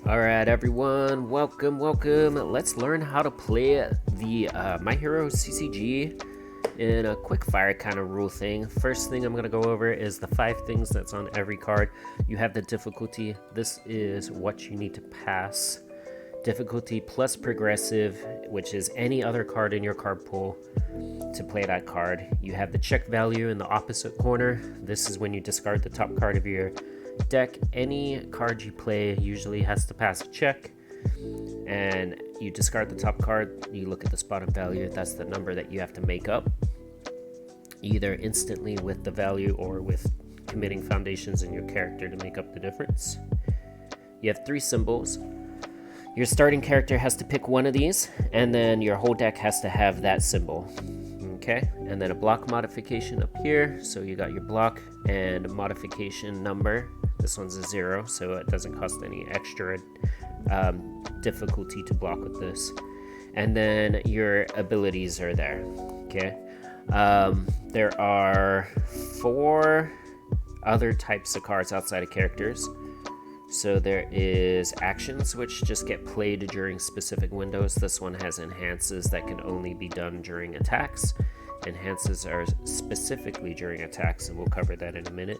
Alright everyone, welcome. Let's learn how to play the My Hero CCG in a quick fire kind of rule thing. First thing I'm going to go over is the 5 things that's on every card. You have the difficulty. This is what you need to pass. Difficulty plus progressive, which is any other card in your card pool to play that card. You have the check value in the opposite corner. This is when you discard the top card of your deck. Any card you play usually has to pass a check, and you discard the top card. You look at the bottom value. That's the number that you have to make up, either instantly with the value or with committing foundations in your character to make up the difference. You have 3 symbols. Your starting character has to pick one of these, and then your whole deck has to have that symbol. Okay, and then a block modification up here. So you got your block and modification number. This one's a 0, so it doesn't cost any extra difficulty to block with this. And then your abilities are there. Okay, there are 4 other types of cards outside of characters. So there is actions, which just get played during specific windows. This one has enhances that can only be done during attacks. Enhances are specifically during attacks, and we'll cover that in a minute.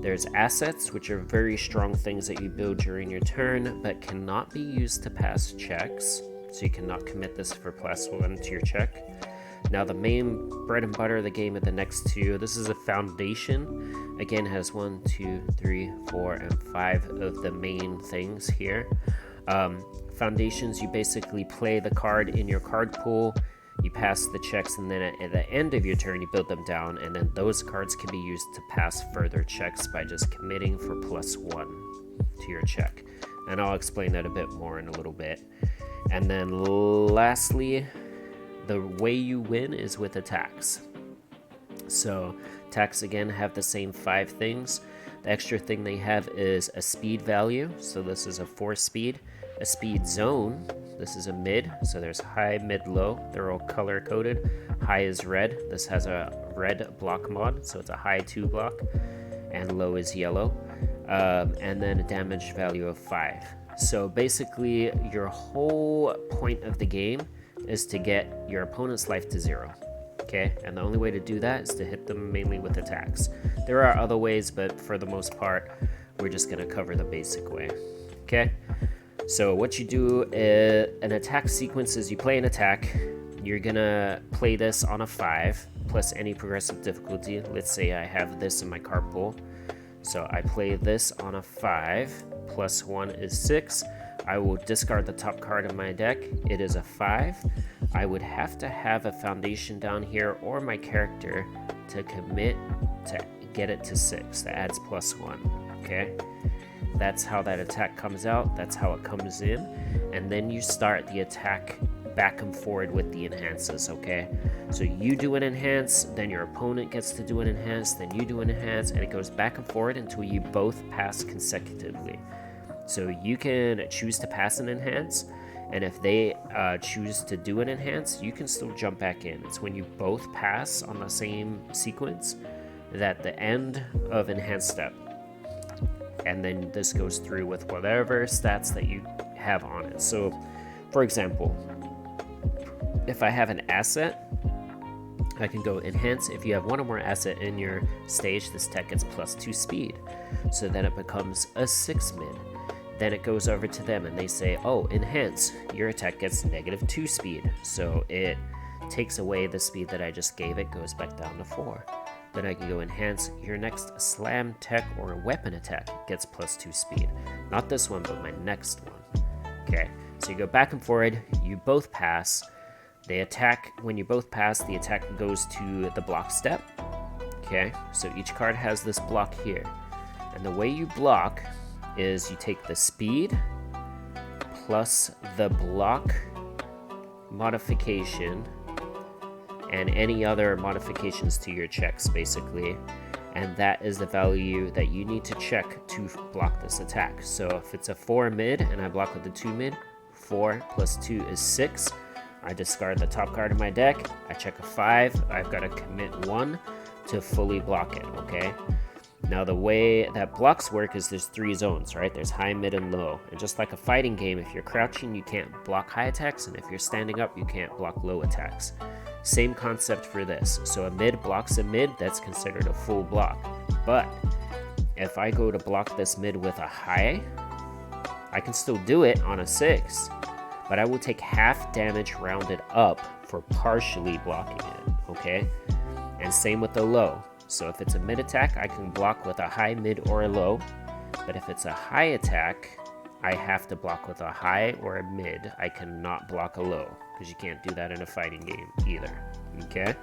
There's assets, which are very strong things that you build during your turn, but cannot be used to pass checks. So you cannot commit this for +1 to your check. Now the main bread and butter of the game are the next 2. This is a foundation. Again, has 1, 2, 3, 4, and 5 of the main things here. Foundations, you basically play the card in your card pool, you pass the checks, and then at the end of your turn you build them down, and then those cards can be used to pass further checks by just committing for +1 to your check. And I'll explain that a bit more in a little bit. And then lastly, the way you win is with attacks. So attacks again have the same 5 things. The extra thing they have is a speed value. So this is a 4 speed. A speed zone. This is a mid. So there's high, mid, low. They're all color coded. High is red. This has a red block mod. So it's a high 2 block. And low is yellow. And then a damage value of 5. So basically your whole point of the game is to get your opponent's life to 0. Okay, and the only way to do that is to hit them mainly with attacks. There are other ways, but for the most part, we're just going to cover the basic way. Okay, so what you do is an attack sequence is you play an attack. You're going to play this on a 5 plus any progressive difficulty. Let's say I have this in my card pool. So I play this on a 5, +1 is 6. I will discard the top card of my deck. It is a 5. I would have to have a foundation down here or my character to commit to get it to 6. That adds +1. Okay, that's how that attack comes out. That's how it comes in. And then you start the attack back and forward with the enhances. Okay, so you do an enhance, then your opponent gets to do an enhance, then you do an enhance, and it goes back and forward until you both pass consecutively. So you can choose to pass an enhance, and if they choose to do an enhance, you can still jump back in. It's when you both pass on the same sequence that the end of enhance step. And then this goes through with whatever stats that you have on it. So, for example, if I have an asset, I can go enhance. If you have one or more asset in your stage, this tech gets +2 speed. So then it becomes a 6 mid. Then it goes over to them and they say, oh, enhance, your attack gets -2 speed. So it takes away the speed that I just gave it, goes back down to 4. Then I can go enhance, your next slam tech or weapon attack gets +2 speed. Not this one, but my next one. Okay, so you go back and forward, you both pass. They attack, when you both pass, the attack goes to the block step. Okay, so each card has this block here. And the way you block is you take the speed plus the block modification and any other modifications to your checks, basically, and that is the value that you need to check to block this attack. So if it's a 4 mid and I block with the 2 mid, 4 + 2 is 6. I discard the top card of my deck, I check a 5, I've got to commit 1 to fully block it. Okay, Now the way that blocks work is there's 3 zones, right? There's high, mid, and low. And just like a fighting game, if you're crouching, you can't block high attacks, and if you're standing up, you can't block low attacks. Same concept for this. So a mid blocks a mid, that's considered a full block. But if I go to block this mid with a high, I can still do it on a 6, but I will take half damage rounded up for partially blocking it, okay? And same with the low. So if it's a mid attack, I can block with a high, mid, or a low. But if it's a high attack, I have to block with a high or a mid. I cannot block a low, because you can't do that in a fighting game either, okay?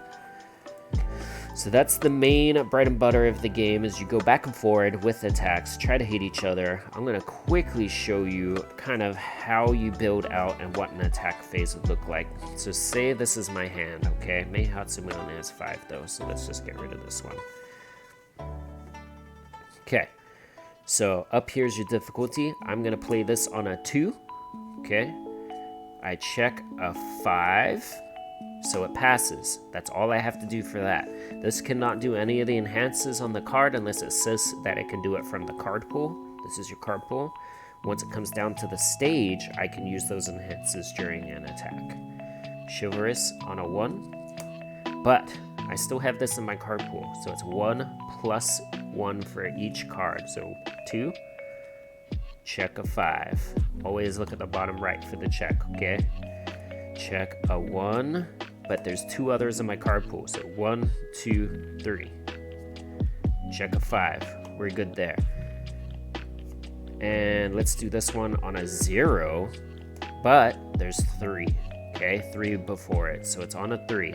So that's the main bread and butter of the game, is you go back and forward with attacks, try to hit each other. I'm going to quickly show you kind of how you build out and what an attack phase would look like. So say this is my hand, okay? Meihatsume only has 5 though, so let's just get rid of this one. Okay, so up here's your difficulty. I'm going to play this on a 2, okay? I check a 5. So it passes. That's all I have to do for that. This cannot do any of the enhances on the card unless it says that it can do it from the card pool. This is your card pool. Once it comes down to the stage, I can use those enhances during an attack. Chivalrous on a 1. But I still have this in my card pool. So it's 1 plus 1 for each card. So 2. Check a 5. Always look at the bottom right for the check, okay? Check a 1. But there's 2 others in my card pool, so 1, 2, 3. Check a 5. We're good there. And let's do this one on a 0, but there's 3. Okay, 3 before it, so it's on a 3.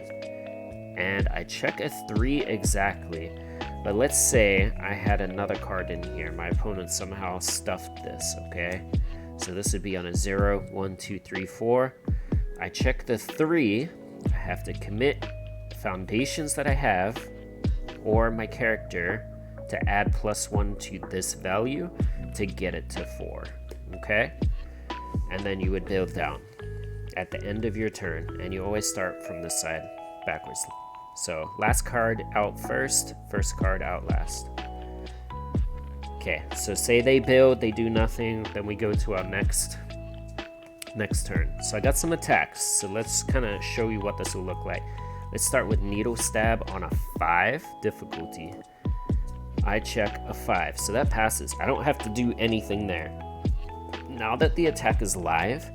And I check a 3 exactly, but let's say I had another card in here. My opponent somehow stuffed this, okay? So this would be on a 0, 1, 2, 3, 4. I check the 3. I have to commit foundations that I have or my character to add +1 to this value to get it to 4, okay? And then you would build down at the end of your turn, and you always start from this side backwards. So last card out first, first card out last. Okay, so say they build, they do nothing, then we go to our next turn. So I got some attacks, so let's kind of show you what this will look like. Let's start with Needle Stab on a 5 difficulty. I check a 5, so that passes. I don't have to do anything there. Now that the attack is live,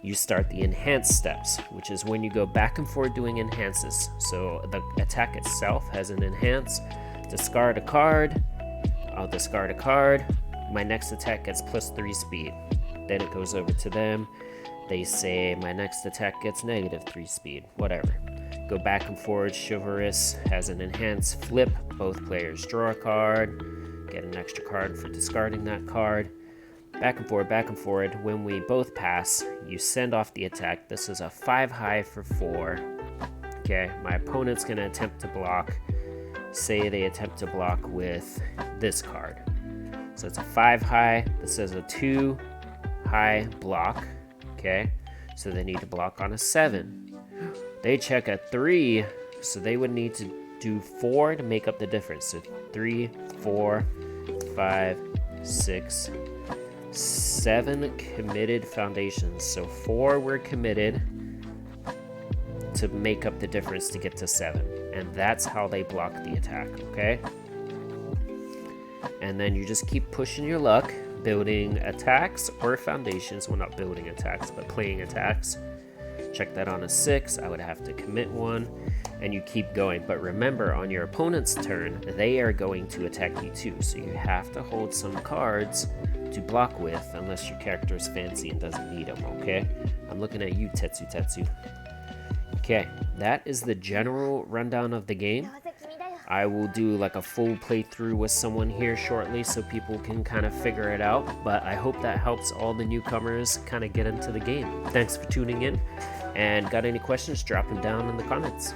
you start the enhance steps, which is when you go back and forth doing enhances. So the attack itself has an enhance. Discard a card. I'll discard a card. My next attack gets +3 speed. Then it goes over to them. They say my next attack gets -3 speed, whatever. Go back and forward. Chivalrous has an enhance flip. Both players draw a card, get an extra card for discarding that card. Back and forward. When we both pass, you send off the attack. This is a 5 high for 4. Okay, my opponent's gonna attempt to block. Say they attempt to block with this card. So it's a 5 high. This is a 2 high block. Okay, so they need to block on a 7. They check a 3, so they would need to do 4 to make up the difference. So 3, 4, 5, 6, 7 committed foundations. So 4 were committed to make up the difference to get to 7. And that's how they block the attack, okay? And then you just keep pushing your luck, building attacks or foundations. Well, not building attacks, but playing attacks. Check that on a 6. I would have to commit 1, and you keep going. But remember, on your opponent's turn, they are going to attack you too. So you have to hold some cards to block with, unless your character is fancy and doesn't need them, okay? I'm looking at you, Tetsu. Okay, that is the general rundown of the game. I will do like a full playthrough with someone here shortly so people can kind of figure it out, but I hope that helps all the newcomers kind of get into the game. Thanks for tuning in, and got any questions, drop them down in the comments.